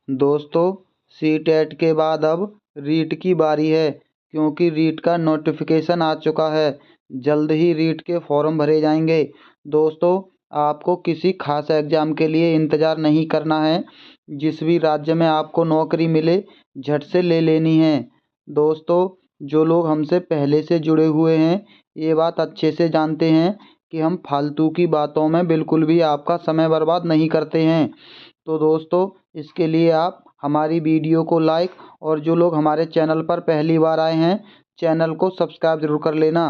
दोस्तों, सीटेट के बाद अब रीट की बारी है, क्योंकि रीट का नोटिफिकेशन आ चुका है। जल्द ही रीट के फॉर्म भरे जाएंगे। दोस्तों, आपको किसी खास एग्ज़ाम के लिए इंतज़ार नहीं करना है। जिस भी राज्य में आपको नौकरी मिले, झट से ले लेनी है। दोस्तों, जो लोग हमसे पहले से जुड़े हुए हैं, ये बात अच्छे से जानते हैं कि हम फालतू की बातों में बिल्कुल भी आपका समय बर्बाद नहीं करते हैं। तो दोस्तों, इसके लिए आप हमारी वीडियो को लाइक, और जो लोग हमारे चैनल पर पहली बार आए हैं, चैनल को सब्सक्राइब ज़रूर कर लेना।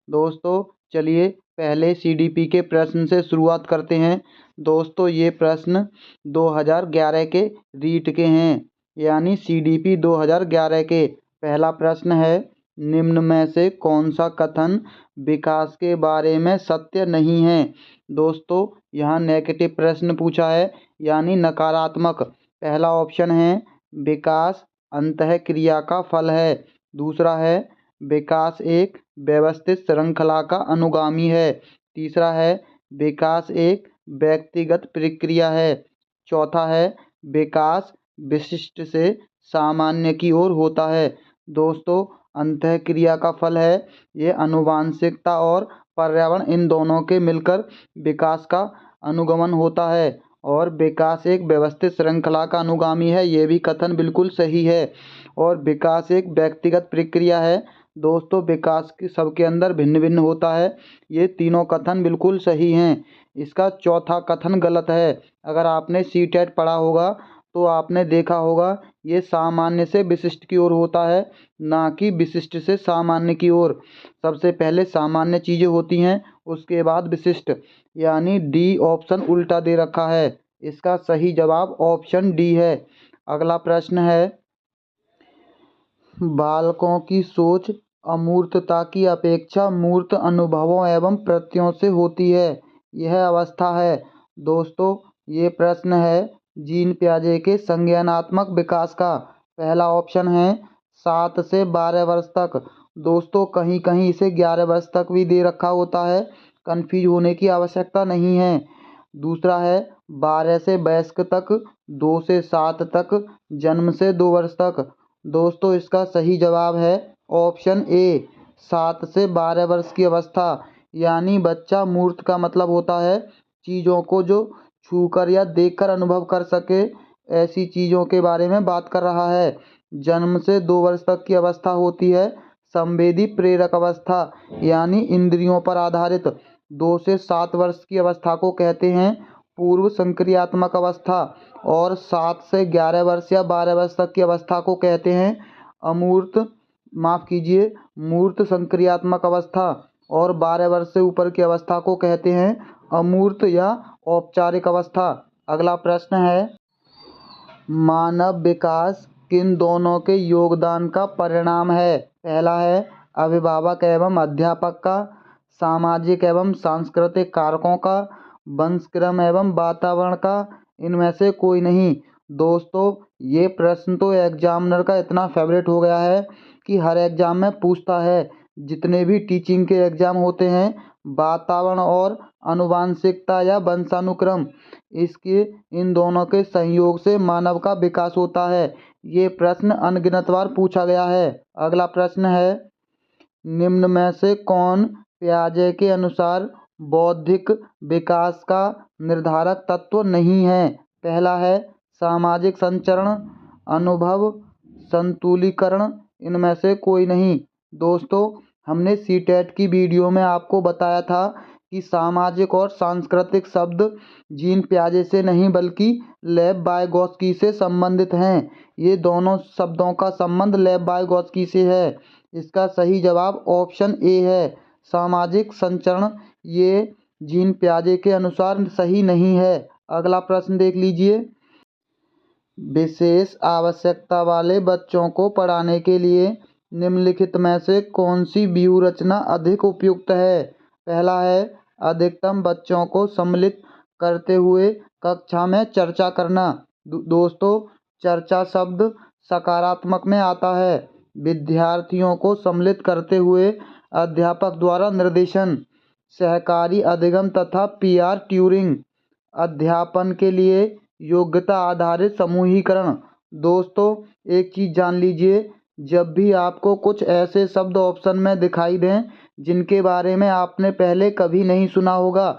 दोस्तों, चलिए पहले सीडीपी के प्रश्न से शुरुआत करते हैं। दोस्तों, ये प्रश्न 2011 के रीट के हैं, यानी सीडीपी 2011 के। पहला प्रश्न है, निम्न में से कौन सा कथन विकास के बारे में सत्य नहीं है। दोस्तों, यहाँ नेगेटिव प्रश्न पूछा है, यानी नकारात्मक। पहला ऑप्शन है, विकास अंतःक्रिया का फल है। दूसरा है, विकास एक व्यवस्थित श्रृंखला का अनुगामी है। तीसरा है, विकास एक व्यक्तिगत प्रक्रिया है। चौथा है, विकास विशिष्ट से सामान्य की ओर होता है। दोस्तों, अंतःक्रिया का फल है, ये आनुवंशिकता और पर्यावरण इन दोनों के मिलकर विकास का अनुगमन होता है। और विकास एक व्यवस्थित श्रृंखला का अनुगामी है, ये भी कथन बिल्कुल सही है। और विकास एक व्यक्तिगत प्रक्रिया है। दोस्तों, विकास की सबके अंदर भिन्न भिन्न होता है। ये तीनों कथन बिल्कुल सही हैं। इसका चौथा कथन गलत है। अगर आपने सीटेट पढ़ा होगा तो आपने देखा होगा, ये सामान्य से विशिष्ट की ओर होता है, ना कि विशिष्ट से सामान्य की ओर। सबसे पहले सामान्य चीज़ें होती हैं, उसके बाद विशिष्ट, यानी डी ऑप्शन उल्टा दे रखा है। इसका सही जवाब ऑप्शन डी है। अगला प्रश्न है, बालकों की सोच अमूर्तता की अपेक्षा मूर्त अनुभवों एवं प्रत्ययों से होती है, यह अवस्था है। दोस्तों, ये प्रश्न है जीन पियाजे के संज्ञानात्मक विकास का। पहला ऑप्शन है 7 से 12 वर्ष तक। दोस्तों, कहीं कहीं इसे 11 वर्ष तक भी दे रखा होता है, कन्फ्यूज होने की आवश्यकता नहीं है। दूसरा है 12 से वयस्क तक, 2 से 7 तक, जन्म से 2 वर्ष तक। दोस्तों, इसका सही जवाब है ऑप्शन ए, 7 से 12 वर्ष की अवस्था। यानी बच्चा मूर्त का मतलब होता है चीज़ों को जो छूकर या देखकर अनुभव कर सके, ऐसी चीज़ों के बारे में बात कर रहा है। जन्म से 2 वर्ष तक की अवस्था होती है संवेदी प्रेरक अवस्था, यानी इंद्रियों पर आधारित। 2 से 7 वर्ष की अवस्था को कहते हैं पूर्व संक्रियात्मक अवस्था, और 7 से 11 वर्ष या 12 वर्ष तक की अवस्था को कहते हैं मूर्त संक्रियात्मक अवस्था, और 12 वर्ष से ऊपर की अवस्था को कहते हैं अमूर्त या औपचारिक अवस्था। अगला प्रश्न है, मानव विकास किन दोनों के योगदान का परिणाम है। पहला है अभिभावक एवं अध्यापक का, सामाजिक एवं सांस्कृतिक कारकों का, वंशक्रम एवं वातावरण का, इनमें से कोई नहीं। दोस्तों, ये प्रश्न तो एग्जामिनर का इतना फेवरेट हो गया है कि हर एग्जाम में पूछता है। जितने भी टीचिंग के एग्जाम होते हैं, वातावरण और आनुवंशिकता या वंशानुक्रम, इसके इन दोनों के संयोग से मानव का विकास होता है। ये प्रश्न अनगिनत बार पूछा गया है। अगला प्रश्न है, निम्न में से कौन पियाजे के अनुसार बौद्धिक विकास का निर्धारक तत्व नहीं है। पहला है सामाजिक संचरण, अनुभव, संतुलीकरण, इनमें से कोई नहीं। दोस्तों, हमने सीटेट की वीडियो में आपको बताया था कि सामाजिक और सांस्कृतिक शब्द जीन पियाजे से नहीं बल्कि लेव वाइगोत्स्की से संबंधित हैं। ये दोनों शब्दों का संबंध लेव वाइगोत्स्की से है। इसका सही जवाब ऑप्शन ए है, सामाजिक संचरण। ये जीन पियाजे के अनुसार सही नहीं है। अगला प्रश्न देख लीजिए, विशेष आवश्यकता वाले बच्चों को पढ़ाने के लिए निम्नलिखित में से कौन सी व्यूह रचना अधिक उपयुक्त है। पहला है अधिकतम बच्चों को सम्मिलित करते हुए कक्षा में चर्चा करना। दोस्तों, चर्चा शब्द सकारात्मक में आता है। विद्यार्थियों को सम्मिलित करते हुए अध्यापक द्वारा निर्देशन, सहकारी अधिगम तथा पीआर ट्यूरिंग। अध्यापन के लिए योग्यता आधारित समूहीकरण। दोस्तों एक चीज़ जान लीजिए, जब भी आपको कुछ ऐसे शब्द ऑप्शन में दिखाई दें जिनके बारे में आपने पहले कभी नहीं सुना होगा,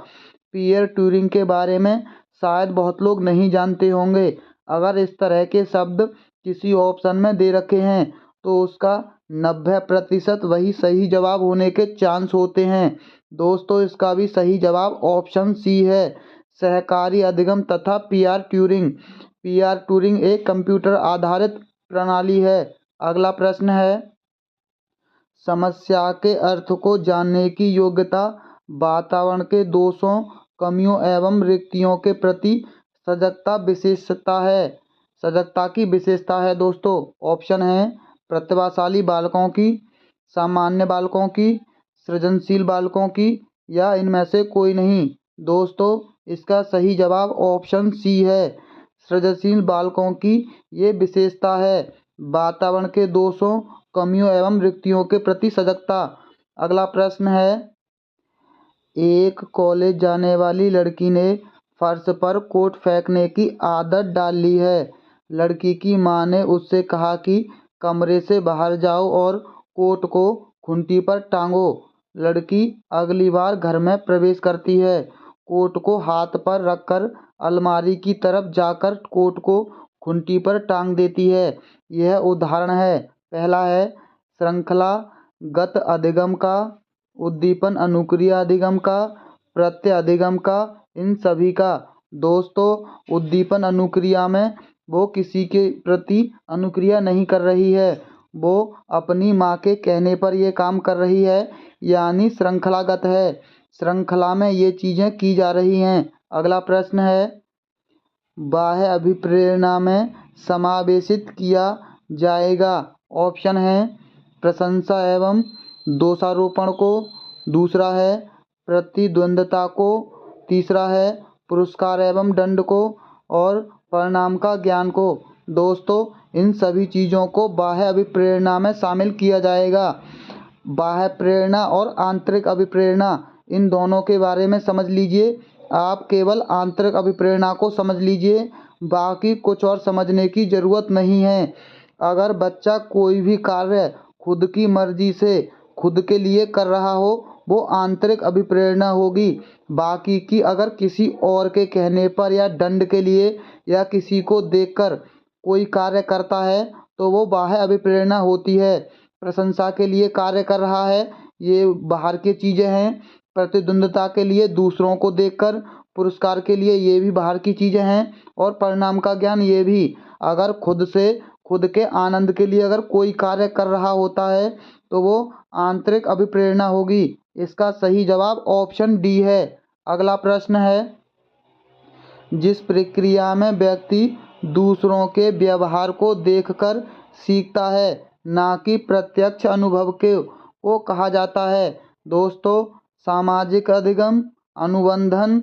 पीयर ट्यूरिंग के बारे में शायद बहुत लोग नहीं जानते होंगे। अगर इस तरह के शब्द किसी ऑप्शन में दे रखे हैं तो उसका 90% वही सही जवाब होने के चांस होते हैं। दोस्तों इसका भी सही जवाब ऑप्शन सी है, सहकारी अधिगम तथा पीआर ट्यूरिंग। पीआर ट्यूरिंग एक कंप्यूटर आधारित प्रणाली है। अगला प्रश्न है, समस्या के अर्थ को जानने की योग्यता वातावरण के दोषों, कमियों एवं रिक्तियों के प्रति सजगता की विशेषता है। दोस्तों ऑप्शन है, प्रतिभाशाली बालकों की, सामान्य बालकों की, सृजनशील बालकों की, या इनमें से कोई नहीं। दोस्तों इसका सही जवाब ऑप्शन सी है, सृजनशील बालकों की ये विशेषता है, वातावरण के दोषों, कमियों एवं रिक्तियों के प्रति सजगता। अगला प्रश्न है, एक कॉलेज जाने वाली लड़की ने फर्श पर कोट फेंकने की आदत डाल ली है। लड़की की मां ने उससे कहा कि कमरे से बाहर जाओ और कोट को खूंटी पर टांगो। लड़की अगली बार घर में प्रवेश करती है, कोट को हाथ पर रखकर अलमारी की तरफ जाकर कोट को खूंटी पर टांग देती है। यह उदाहरण है। पहला है श्रृंखलागत अधिगम का, उद्दीपन अनुक्रिया अधिगम का, प्रत्यय अधिगम का, इन सभी का। दोस्तों उद्दीपन अनुक्रिया में वो किसी के प्रति अनुक्रिया नहीं कर रही है, वो अपनी माँ के कहने पर ये काम कर रही है, यानी श्रृंखलागत है, श्रृंखला में ये चीज़ें की जा रही हैं। अगला प्रश्न है, बाह्य अभिप्रेरणा में समावेशित किया जाएगा। ऑप्शन है, प्रशंसा एवं दोषारोपण को, दूसरा है प्रतिद्वंद्विता को, तीसरा है पुरस्कार एवं दंड को, और परिणाम का ज्ञान को। दोस्तों इन सभी चीज़ों को बाह्य अभिप्रेरणा में शामिल किया जाएगा। बाह्य प्रेरणा और आंतरिक अभिप्रेरणा, इन दोनों के बारे में समझ लीजिए। आप केवल आंतरिक अभिप्रेरणा को समझ लीजिए, बाकी कुछ और समझने की ज़रूरत नहीं है। अगर बच्चा कोई भी कार्य खुद की मर्जी से खुद के लिए कर रहा हो वो आंतरिक अभिप्रेरणा होगी। बाकी की अगर किसी और के कहने पर या दंड के लिए या किसी को देखकर कोई कार्य करता है तो वो बाह्य अभिप्रेरणा होती है। प्रशंसा के लिए कार्य कर रहा है, ये बाहर की चीज़ें हैं। प्रतिद्वंद्विता के लिए दूसरों को देखकर, पुरस्कार के लिए ये भी बाहर की चीज़ें हैं, और परिणाम का ज्ञान ये भी। अगर खुद से खुद के आनंद के लिए अगर कोई कार्य कर रहा होता है तो वो आंतरिक अभिप्रेरणा होगी। इसका सही जवाब ऑप्शन डी है। अगला प्रश्न है, जिस प्रक्रिया में व्यक्ति दूसरों के व्यवहार को देखकर सीखता है ना कि प्रत्यक्ष अनुभव को कहा जाता है। दोस्तों सामाजिक अधिगम, अनुबंधन,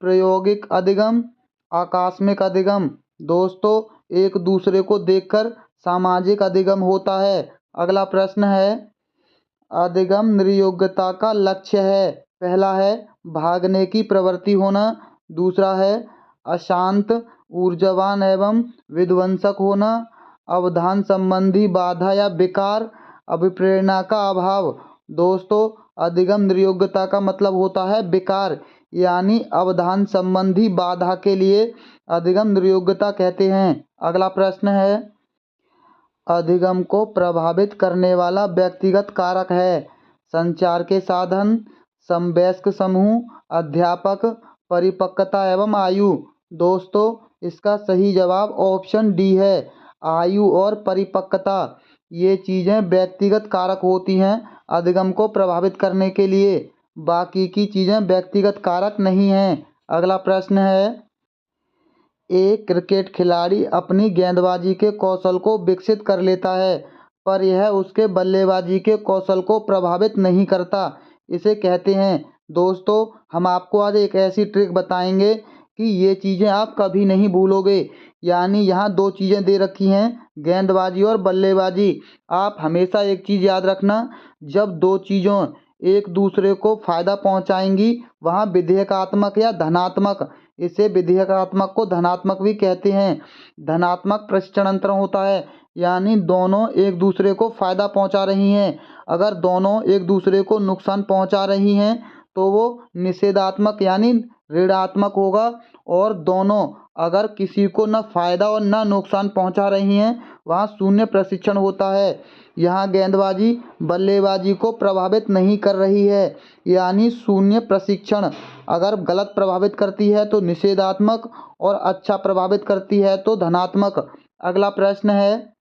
प्रायोगिक अधिगम, आकस्मिक अधिगम। दोस्तों एक दूसरे को देखकर सामाजिक अधिगम होता है। अगला प्रश्न है, अधिगम निर्योग्यता का लक्ष्य है। पहला है भागने की प्रवृत्ति होना, दूसरा है अशांत, ऊर्जावान एवं विध्वंसक होना, अवधान संबंधी बाधा या विकार, अभिप्रेरणा का अभाव। दोस्तों अधिगम निर्योग्यता का मतलब होता है विकार, यानी अवधान संबंधी बाधा के लिए अधिगम निर्योग्यता कहते हैं। अगला प्रश्न है, अधिगम को प्रभावित करने वाला व्यक्तिगत कारक है। संचार के साधन, समवयस्क समूह, अध्यापक, परिपक्वता एवं आयु। दोस्तों इसका सही जवाब ऑप्शन डी है, आयु और परिपक्वता। ये चीज़ें व्यक्तिगत कारक होती हैं अधिगम को प्रभावित करने के लिए, बाकी की चीज़ें व्यक्तिगत कारक नहीं हैं। अगला प्रश्न है, एक क्रिकेट खिलाड़ी अपनी गेंदबाजी के कौशल को विकसित कर लेता है पर यह उसके बल्लेबाजी के कौशल को प्रभावित नहीं करता, इसे कहते हैं। दोस्तों हम आपको आज एक ऐसी ट्रिक बताएंगे कि ये चीज़ें आप कभी नहीं भूलोगे। यानी यहाँ दो चीज़ें दे रखी हैं, गेंदबाजी और बल्लेबाजी। आप हमेशा एक चीज़ याद रखना, जब दो चीज़ों एक दूसरे को फ़ायदा पहुँचाएंगी वहाँ विधेयकात्मक या धनात्मक इसे विधेयकात्मक को धनात्मक भी कहते हैं। धनात्मक प्रशिक्षण अंतरण होता है, यानी दोनों एक दूसरे को फायदा पहुंचा रही हैं। अगर दोनों एक दूसरे को नुकसान पहुंचा रही हैं तो वो निषेधात्मक यानी ऋणात्मक होगा, और दोनों अगर किसी को न फायदा और न नुकसान पहुंचा रही हैं वहाँ शून्य प्रशिक्षण होता है। यहाँ गेंदबाजी बल्लेबाजी को प्रभावित नहीं कर रही है, यानी शून्य प्रशिक्षण। अगर गलत प्रभावित करती है तो निषेधात्मक, और अच्छा प्रभावित करती है तो धनात्मक। अगला प्रश्न है,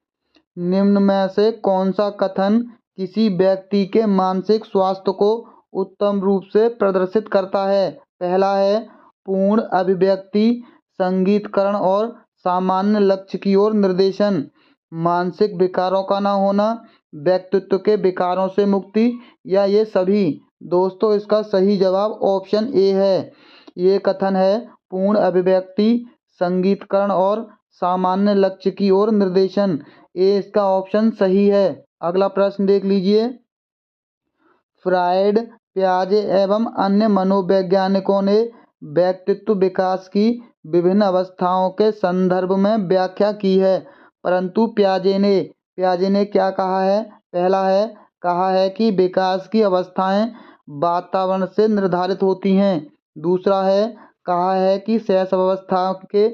निम्न में से कौन सा कथन किसी व्यक्ति के मानसिक स्वास्थ्य को उत्तम रूप से प्रदर्शित करता है? पहला है पूर्ण अभिव्यक्ति, संगीतकरण और सामान्य लक्ष्य की ओर निर्देशन, मानसिक विकारों का न होना, व्यक्तित्व के विकारों से मुक्ति, या ये सभी। दोस्तों इसका सही जवाब ऑप्शन ए है। ये कथन है पूर्ण अभिव्यक्ति, संगीतकरण और सामान्य लक्ष्य की ओर निर्देशन। ए इसका ऑप्शन सही है। अगला प्रश्न देख लीजिए। फ्रायड, पियाजे एवं अन्य मनोवैज्ञानिकों ने व्यक्तित्व विकास की विभिन्न अवस्थाओं के संदर्भ में व्याख्या की है, परंतु पियाजे ने क्या कहा है? पहला है कहा है कि विकास की अवस्थाएं वातावरण से निर्धारित होती हैं। दूसरा है कहा है कि शैशव अवस्था के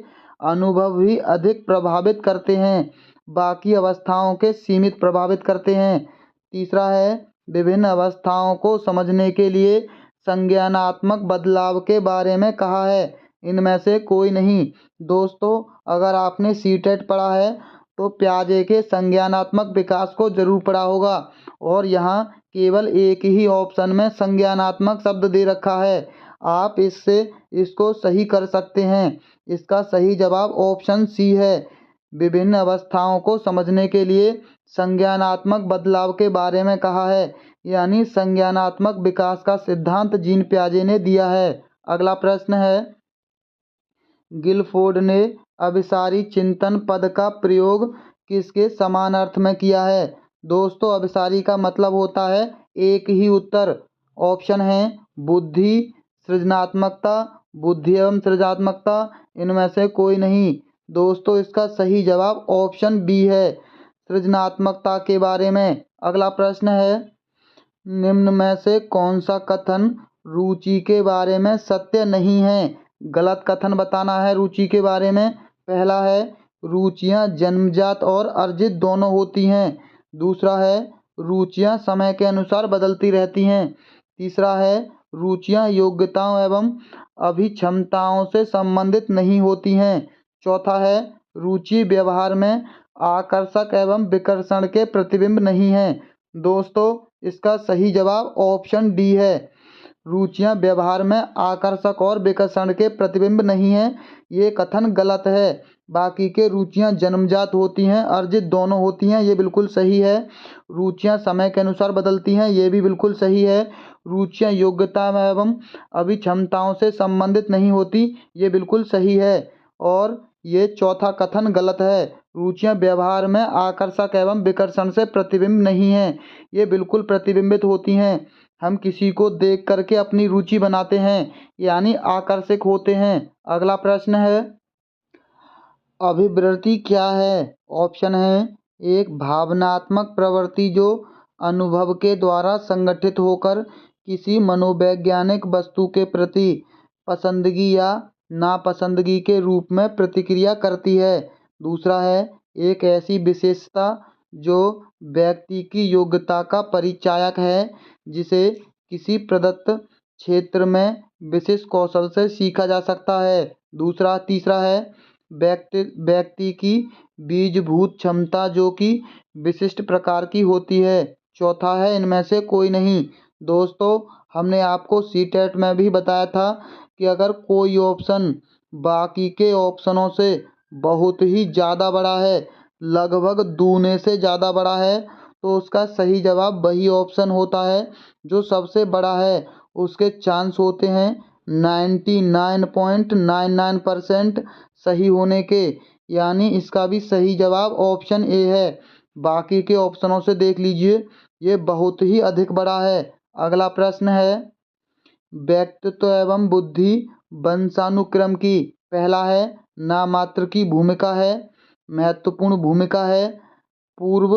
अनुभव ही अधिक प्रभावित करते हैं, बाकी अवस्थाओं के सीमित प्रभावित करते हैं। तीसरा है विभिन्न अवस्थाओं को समझने के लिए संज्ञानात्मक बदलाव के बारे में कहा है। इनमें से कोई नहीं। दोस्तों अगर आपने सीटेट पढ़ा है तो पियाजे के संज्ञानात्मक विकास को जरूर पढ़ा होगा, और यहाँ केवल एक ही ऑप्शन में संज्ञानात्मक शब्द दे रखा है। आप इससे इसको सही कर सकते हैं। इसका सही जवाब ऑप्शन सी है। विभिन्न अवस्थाओं को समझने के लिए संज्ञानात्मक बदलाव के बारे में कहा है, यानी संज्ञानात्मक विकास का सिद्धांत जीन पियाजे ने दिया है। अगला प्रश्न है, गिलफोर्ड ने अभिसारी चिंतन पद का प्रयोग किसके समान अर्थ में किया है? दोस्तों अभिसारी का मतलब होता है एक ही उत्तर। ऑप्शन है बुद्धि, सृजनात्मकता, बुद्धि एवं सृजनात्मकता, इनमें से कोई नहीं। दोस्तों इसका सही जवाब ऑप्शन बी है, सृजनात्मकता के बारे में। अगला प्रश्न है, निम्न में से कौन सा कथन रुचि के बारे में सत्य नहीं है? गलत कथन बताना है रुचि के बारे में। पहला है रुचियां जन्मजात और अर्जित दोनों होती हैं। दूसरा है रुचियां समय के अनुसार बदलती रहती हैं। तीसरा है रुचियां योग्यताओं एवं अभिक्षमताओं से संबंधित नहीं होती हैं। चौथा है रुचि व्यवहार में आकर्षक एवं विकर्षण के प्रतिबिंब नहीं है। दोस्तों इसका सही जवाब ऑप्शन डी है, रुचियां व्यवहार में आकर्षक और विकर्षण के प्रतिबिंब नहीं है। ये कथन गलत है। बाकी के रुचियां जन्मजात होती हैं, अर्जित दोनों होती हैं, ये बिल्कुल सही है। रुचियां समय के अनुसार बदलती हैं, ये भी बिल्कुल सही है। रुचियां योग्यता एवं अभिक्षमताओं से संबंधित नहीं होती, ये बिल्कुल सही है। और ये चौथा कथन गलत है, रुचियां व्यवहार में आकर्षक एवं विकर्षण से प्रतिबिंब नहीं है, ये बिल्कुल प्रतिबिंबित होती हैं। हम किसी को देख करके अपनी रुचि बनाते हैं, यानी आकर्षक होते हैं। अगला प्रश्न है, अभिवृत्ति क्या है? ऑप्शन है एक भावनात्मक प्रवृत्ति जो अनुभव के द्वारा संगठित होकर किसी मनोवैज्ञानिक वस्तु के प्रति पसंदगी या नापसंदगी के रूप में प्रतिक्रिया करती है। दूसरा है एक ऐसी विशेषता जो व्यक्ति की योग्यता का परिचायक है, जिसे किसी प्रदत्त क्षेत्र में विशेष कौशल से सीखा जा सकता है। तीसरा है व्यक्ति की बीजभूत क्षमता जो कि विशिष्ट प्रकार की होती है। चौथा है इनमें से कोई नहीं। दोस्तों हमने आपको सीटेट में भी बताया था कि अगर कोई ऑप्शन बाकी के ऑप्शनों से बहुत ही ज़्यादा बड़ा है, लगभग दूने से ज़्यादा बड़ा है, तो उसका सही जवाब वही ऑप्शन होता है जो सबसे बड़ा है। उसके चांस होते हैं 99.99% सही होने के, यानी इसका भी सही जवाब ऑप्शन ए है। बाकी के ऑप्शनों से देख लीजिए, ये बहुत ही अधिक बड़ा है। अगला प्रश्न है, व्यक्तित्व एवं बुद्धि वंशानुक्रम की? पहला है नामात्र की भूमिका है, महत्वपूर्ण भूमिका है, पूर्व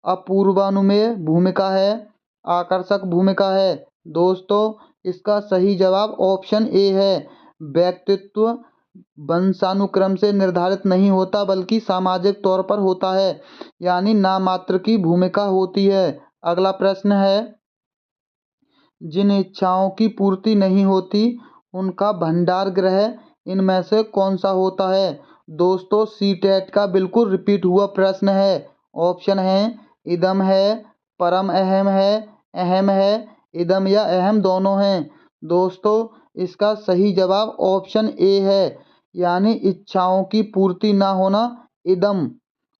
अपूर्वानुमेय भूमिका है, आकर्षक भूमिका है। दोस्तों, इसका सही जवाब ऑप्शन ए है। व्यक्तित्व वंशानुक्रम से निर्धारित नहीं होता बल्कि सामाजिक तौर पर होता है, यानी नामात्र की भूमिका होती है। अगला प्रश्न है, जिन इच्छाओं की पूर्ति नहीं होती उनका भंडार गृह इनमें से कौन सा होता है? दोस्तों, सीटेट का बिल्कुल रिपीट हुआ प्रश्न है। ऑप्शन है इदम है, परम अहम है, इदम या अहम दोनों हैं। दोस्तों, इसका सही जवाब ऑप्शन ए है, यानी इच्छाओं की पूर्ति ना होना इदम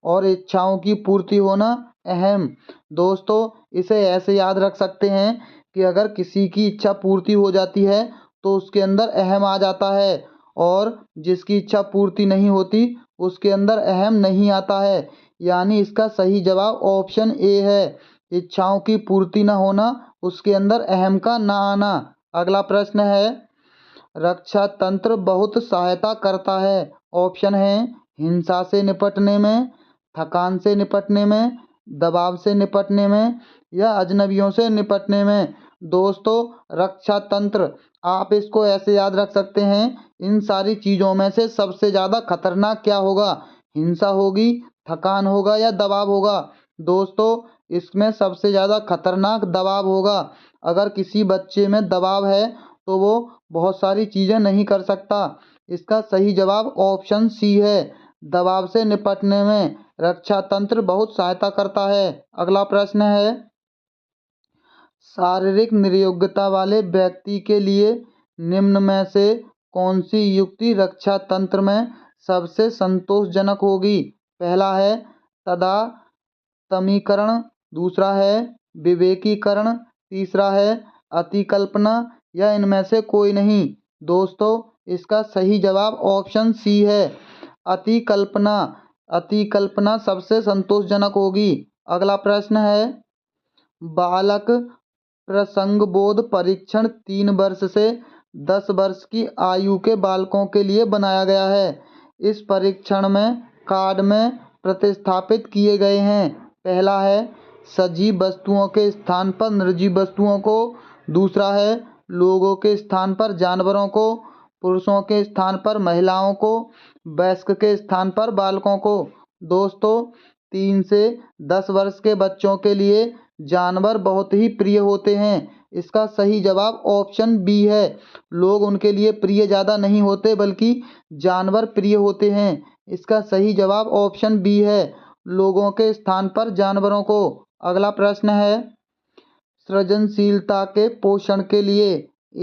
और इच्छाओं की पूर्ति होना अहम। दोस्तों, इसे ऐसे याद रख सकते हैं कि अगर किसी की इच्छा पूर्ति हो जाती है तो उसके अंदर अहम आ जाता है, और जिसकी इच्छा पूर्ति नहीं होती उसके अंदर अहम नहीं आता है, यानी इसका सही जवाब ऑप्शन ए है, इच्छाओं की पूर्ति न होना, उसके अंदर अहम का ना आना। अगला प्रश्न है, रक्षा तंत्र बहुत सहायता करता है। ऑप्शन है हिंसा से निपटने में, थकान से निपटने में, दबाव से निपटने में या अजनबियों से निपटने में। दोस्तों, रक्षा तंत्र, आप इसको ऐसे याद रख सकते हैं, इन सारी चीज़ों में से सबसे ज़्यादा खतरनाक क्या होगा? हिंसा होगी, थकान होगा या दबाव होगा? दोस्तों, इसमें सबसे ज़्यादा खतरनाक दबाव होगा। अगर किसी बच्चे में दबाव है तो वो बहुत सारी चीज़ें नहीं कर सकता। इसका सही जवाब ऑप्शन सी है, दबाव से निपटने में रक्षा तंत्र बहुत सहायता करता है। अगला प्रश्न है, शारीरिक निर्योग्यता वाले व्यक्ति के लिए निम्न में से कौन सी युक्ति रक्षा तंत्र में सबसे संतोषजनक होगी? पहला है तदात्मीकरण, दूसरा है विवेकीकरण, तीसरा है अतिकल्पना या इनमें से कोई नहीं। दोस्तों, इसका सही जवाब ऑप्शन सी है, अतिकल्पना। अतिकल्पना सबसे संतोषजनक होगी। अगला प्रश्न है, बालक प्रसंगबोध परीक्षण 3 वर्ष से 10 वर्ष की आयु के बालकों के लिए बनाया गया है। इस परीक्षण में कार्ड में प्रतिस्थापित किए गए हैं। पहला है सजीव वस्तुओं के स्थान पर निर्जीव वस्तुओं को, दूसरा है लोगों के स्थान पर जानवरों को, पुरुषों के स्थान पर महिलाओं को, वयस्क के स्थान पर बालकों को। दोस्तों, 3 से 10 वर्ष के बच्चों के लिए जानवर बहुत ही प्रिय होते हैं। इसका सही जवाब ऑप्शन बी है, लोग उनके लिए प्रिय ज़्यादा नहीं होते बल्कि जानवर प्रिय होते हैं। इसका सही जवाब ऑप्शन बी है, लोगों के स्थान पर जानवरों को। अगला प्रश्न है, सृजनशीलता के पोषण के लिए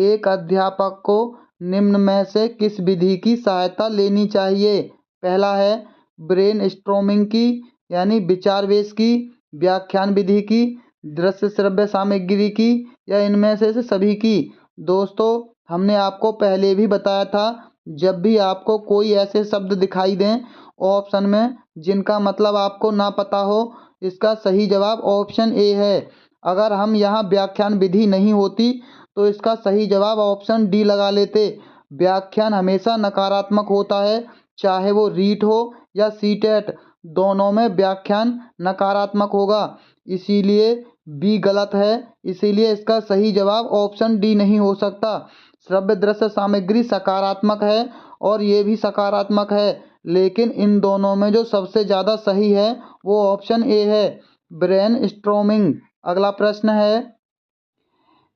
एक अध्यापक को निम्न में से किस विधि की सहायता लेनी चाहिए? पहला है ब्रेन स्ट्रोमिंग की, यानी विचार वेश की, व्याख्यान विधि की, दृश्य श्रव्य सामग्री की या इनमें से सभी की। दोस्तों, हमने आपको पहले भी बताया था, जब भी आपको कोई ऐसे शब्द दिखाई दें ऑप्शन में जिनका मतलब आपको ना पता हो, इसका सही जवाब ऑप्शन ए है। अगर हम यहाँ व्याख्यान विधि नहीं होती तो इसका सही जवाब ऑप्शन डी लगा लेते। व्याख्यान हमेशा नकारात्मक होता है, चाहे वो रीट हो या सीटेट, दोनों में व्याख्यान नकारात्मक होगा, इसीलिए बी गलत है। इसीलिए इसका सही जवाब ऑप्शन डी नहीं हो सकता। श्रव्य दृश्य सामग्री सकारात्मक है और ये भी सकारात्मक है, लेकिन इन दोनों में जो सबसे ज़्यादा सही है वो ऑप्शन ए है, ब्रेन स्ट्रोमिंग। अगला प्रश्न है,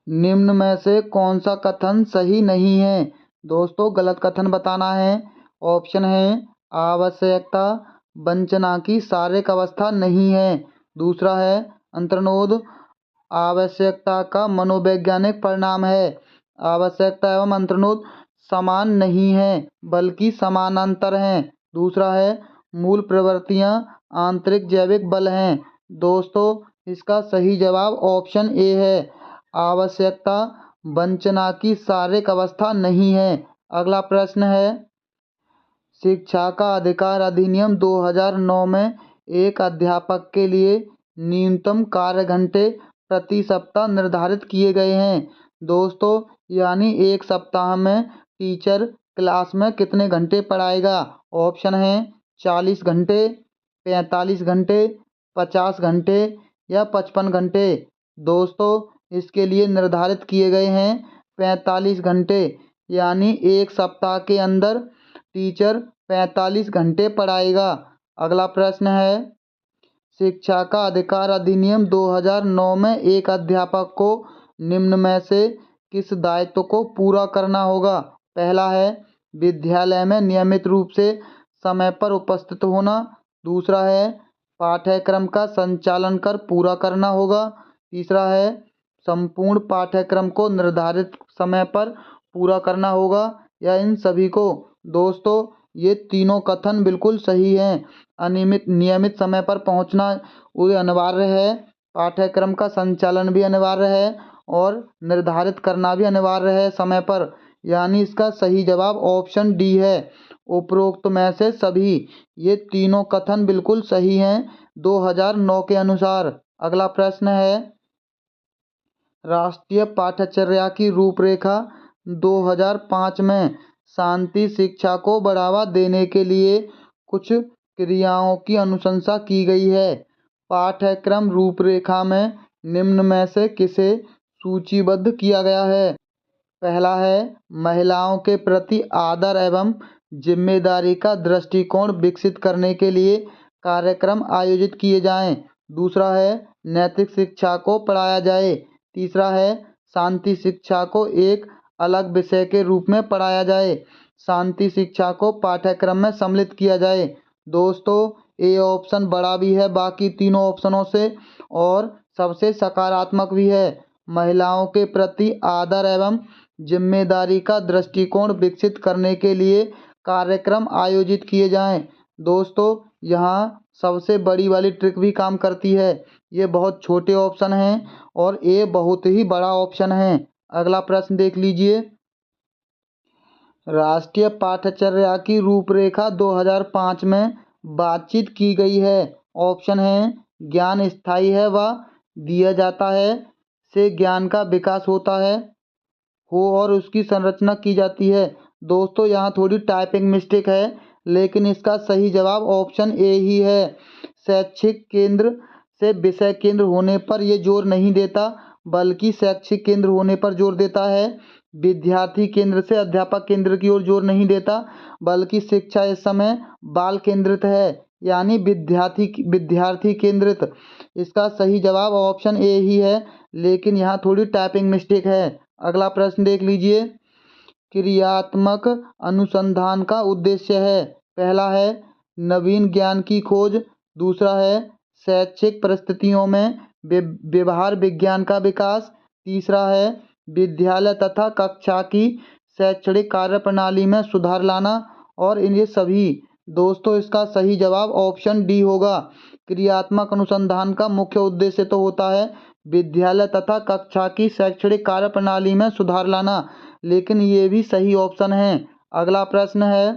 निम्न में से कौन सा कथन सही नहीं है? दोस्तों, गलत कथन बताना है। ऑप्शन है आवश्यकता वंचना की शारीरिक अवस्था नहीं है, दूसरा है अंतर्निहित आवश्यकता का मनोवैज्ञानिक परिणाम है, आवश्यकता एवं अंतर्निहित समान नहीं है बल्कि समानांतर हैं, दूसरा है मूल प्रवृत्तियां आंतरिक जैविक बल हैं। दोस्तों, इसका सही जवाब ऑप्शन ए है, आवश्यकता वंचना की शारीरिक अवस्था नहीं है। अगला प्रश्न है, शिक्षा का अधिकार अधिनियम 2009 में एक अध्यापक के लिए न्यूनतम कार्य घंटे प्रति सप्ताह निर्धारित किए गए हैं। दोस्तों, यानी एक सप्ताह में टीचर क्लास में कितने घंटे पढ़ाएगा? ऑप्शन हैं 40 घंटे, 45 घंटे, 50 घंटे या 55 घंटे। दोस्तों इसके लिए निर्धारित किए गए हैं 45 घंटे, यानी एक सप्ताह के अंदर टीचर 45 घंटे पढ़ाएगा। अगला प्रश्न है, शिक्षा का अधिकार अधिनियम 2009 में एक अध्यापक को निम्न में से किस दायित्व को पूरा करना होगा? पहला है विद्यालय में नियमित रूप से समय पर उपस्थित होना। दूसरा है पाठ्यक्रम का संचालन कर पूरा करना होगा। तीसरा है संपूर्ण पाठ्यक्रम को निर्धारित समय पर पूरा करना होगा या इन सभी को। दोस्तों ये तीनों कथन बिल्कुल सही हैं। नियमित समय पर पहुंचना वो अनिवार्य है, पाठ्यक्रम का संचालन भी अनिवार्य है और निर्धारित करना भी अनिवार्य है समय पर, यानी इसका सही जवाब ऑप्शन डी है। उपरोक्त में से सभी ये तीनों कथन बिल्कुल सही हैं 2009 के अनुसार। अगला प्रश्न है, राष्ट्रीय पाठ्यचर्या की रूपरेखा 2005 में शांति शिक्षा को बढ़ावा देने के लिए कुछ क्रियाओं की अनुशंसा की गई है। पाठ्यक्रम रूपरेखा में निम्न में से किसे सूचीबद्ध किया गया है? पहला है महिलाओं के प्रति आदर एवं जिम्मेदारी का दृष्टिकोण विकसित करने के लिए कार्यक्रम आयोजित किए जाएं। दूसरा है नैतिक शिक्षा को पढ़ाया जाए। तीसरा है शांति शिक्षा को एक अलग विषय के रूप में पढ़ाया जाए। शांति शिक्षा को पाठ्यक्रम में सम्मिलित किया जाए। दोस्तों ए ऑप्शन बड़ा भी है बाकी तीनों ऑप्शनों से और सबसे सकारात्मक भी है। महिलाओं के प्रति आदर एवं जिम्मेदारी का दृष्टिकोण विकसित करने के लिए कार्यक्रम आयोजित किए जाएं। दोस्तों यहाँ सबसे बड़ी वाली ट्रिक भी काम करती है। ये बहुत छोटे ऑप्शन हैं और ये बहुत ही बड़ा ऑप्शन है। अगला प्रश्न देख लीजिए, राष्ट्रीय पाठ्यचर्या की रूपरेखा 2005 में बातचीत की गई है। ऑप्शन है ज्ञान स्थायी है व दिया जाता है, से ज्ञान का विकास होता है हो और उसकी संरचना की जाती है। दोस्तों यहाँ थोड़ी टाइपिंग मिस्टेक है, लेकिन इसका सही जवाब ऑप्शन ए ही है। शैक्षिक केंद्र से विषय केंद्र होने पर यह जोर नहीं देता, बल्कि शैक्षिक केंद्र होने पर जोर देता है। विद्यार्थी केंद्र से अध्यापक केंद्र की ओर जोर नहीं देता, बल्कि शिक्षा इस समय बाल केंद्रित है, यानी विद्यार्थी केंद्रित। इसका सही जवाब ऑप्शन ए ही है, लेकिन यहाँ थोड़ी टाइपिंग मिस्टेक है। अगला प्रश्न देख लीजिए, क्रियात्मक अनुसंधान का उद्देश्य है। पहला है नवीन ज्ञान की खोज। दूसरा है शैक्षिक परिस्थितियों में व्यवहार विज्ञान का विकास। तीसरा है विद्यालय तथा कक्षा की शैक्षणिक कार्यप्रणाली में सुधार लाना। और इन ये सभी। दोस्तों इसका सही जवाब ऑप्शन डी होगा। क्रियात्मक अनुसंधान का मुख्य उद्देश्य तो होता है विद्यालय तथा कक्षा की शैक्षणिक कार्यप्रणाली में सुधार लाना, लेकिन ये भी सही ऑप्शन है। अगला प्रश्न है,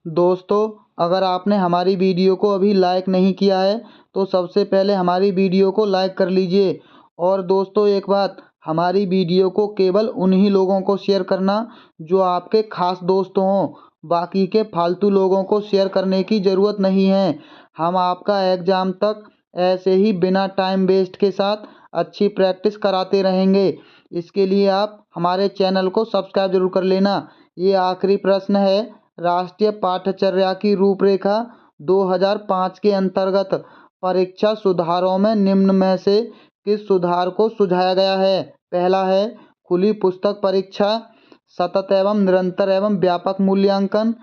दोस्तों अगर आपने हमारी वीडियो को अभी लाइक नहीं किया है तो सबसे पहले हमारी वीडियो को लाइक कर लीजिए। और दोस्तों एक बात, हमारी वीडियो को केवल उन्हीं लोगों को शेयर करना जो आपके खास दोस्त हों, बाकी के फालतू लोगों को शेयर करने की ज़रूरत नहीं है। हम आपका एग्ज़ाम तक ऐसे ही बिना टाइम वेस्ट के साथ अच्छी प्रैक्टिस कराते रहेंगे। इसके लिए आप हमारे चैनल को सब्सक्राइब जरूर कर लेना। ये आखिरी प्रश्न है, राष्ट्रीय पाठ्यचर्या की रूपरेखा 2005 के अंतर्गत परीक्षा सुधारों में निम्न में से किस सुधार को सुझाया गया है? पहला है खुली पुस्तक परीक्षा, सतत एवं निरंतर एवं व्यापक मूल्यांकन,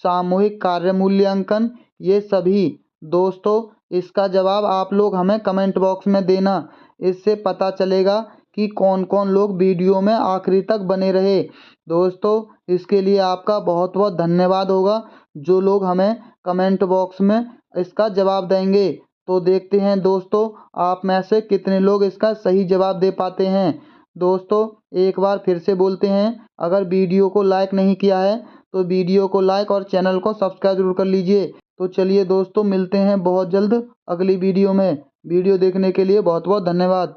सामूहिक कार्य मूल्यांकन, ये सभी। दोस्तों इसका जवाब आप लोग हमें कमेंट बॉक्स में देना, इससे पता चलेगा कि कौन कौन लोग वीडियो में आखिरी तक बने रहे। दोस्तों इसके लिए आपका बहुत बहुत धन्यवाद होगा जो लोग हमें कमेंट बॉक्स में इसका जवाब देंगे। तो देखते हैं दोस्तों आप में से कितने लोग इसका सही जवाब दे पाते हैं। दोस्तों एक बार फिर से बोलते हैं, अगर वीडियो को लाइक नहीं किया है तो वीडियो को लाइक और चैनल को सब्सक्राइब जरूर कर लीजिए। तो चलिए दोस्तों मिलते हैं बहुत जल्द अगली वीडियो में। वीडियो देखने के लिए बहुत बहुत धन्यवाद।